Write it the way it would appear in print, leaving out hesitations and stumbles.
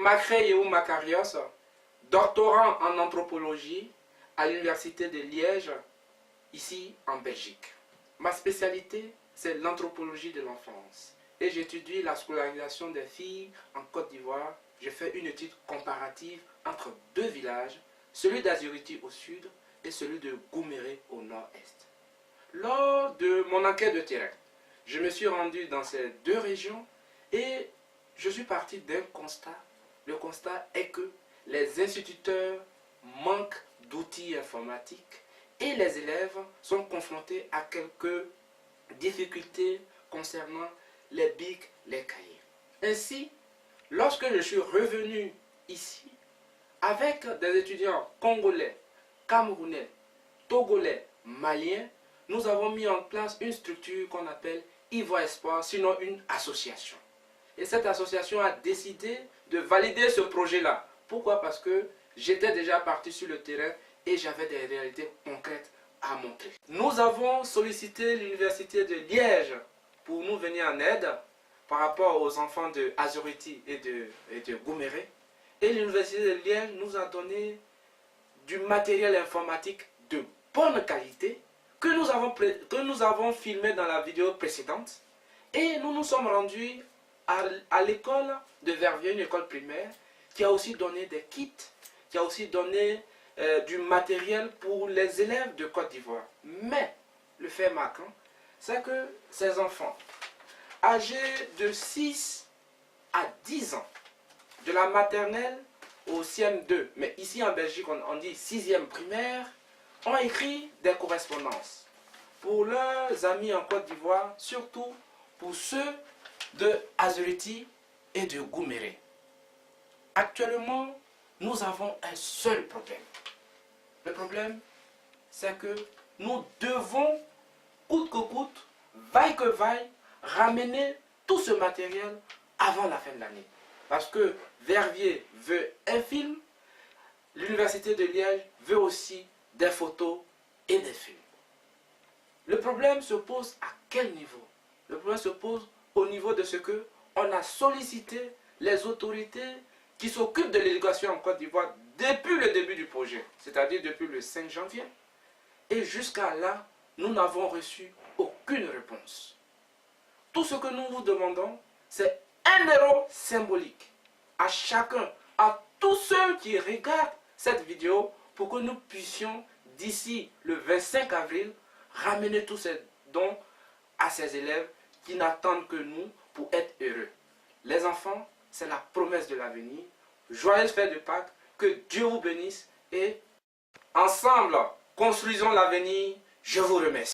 Macré Macarios, doctorant en anthropologie à l'université de Liège, ici en Belgique. Ma spécialité, c'est l'anthropologie de l'enfance. Et j'étudie la scolarisation des filles en Côte d'Ivoire. Je fais une étude comparative entre deux villages, celui d'Azuriti au sud et celui de Gouméré au nord-est. Lors de mon enquête de terrain, je me suis rendu dans ces deux régions et je suis parti d'un constat. Le constat est que les instituteurs manquent d'outils informatiques et les élèves sont confrontés à quelques difficultés concernant les bics, les cahiers. Ainsi, lorsque je suis revenu ici avec des étudiants congolais, camerounais, togolais, maliens, nous avons mis en place une structure qu'on appelle Ivoire Espoir, sinon une association. Et cette association a décidé de valider ce projet-là. Pourquoi? Parce que j'étais déjà parti sur le terrain et j'avais des réalités concrètes à montrer. Nous avons sollicité l'université de Liège pour nous venir en aide par rapport aux enfants de Azuriti et de Gouméré. Et l'université de Liège nous a donné du matériel informatique de bonne qualité que nous avons filmé dans la vidéo précédente. Et nous nous sommes rendus à l'école de Verviers, une école primaire, qui a aussi donné des kits, qui a aussi donné du matériel pour les élèves de Côte d'Ivoire. Mais le fait marquant, c'est que ces enfants, âgés de 6 à 10 ans, de la maternelle au CM2, mais ici en Belgique on dit 6e primaire, ont écrit des correspondances pour leurs amis en Côte d'Ivoire, surtout pour ceux de Azuriti et de Gouméré. Actuellement, nous avons un seul problème. Le problème, c'est que nous devons, coûte que coûte, vaille que vaille, ramener tout ce matériel avant la fin de l'année. Parce que Verviers veut un film, l'université de Liège veut aussi des photos et des films. Le problème se pose à quel niveau? Le problème se pose au niveau de ce que on a sollicité les autorités qui s'occupent de l'éducation en Côte d'Ivoire depuis le début du projet, c'est-à-dire depuis le 5 janvier. Et jusqu'à là, nous n'avons reçu aucune réponse. Tout ce que nous vous demandons, c'est 1 euro symbolique à chacun, à tous ceux qui regardent cette vidéo, pour que nous puissions, d'ici le 25 avril, ramener tous ces dons à ces élèves qui n'attendent que nous pour être heureux. Les enfants, c'est la promesse de l'avenir. Joyeuse fête de Pâques, que Dieu vous bénisse et ensemble, construisons l'avenir. Je vous remercie.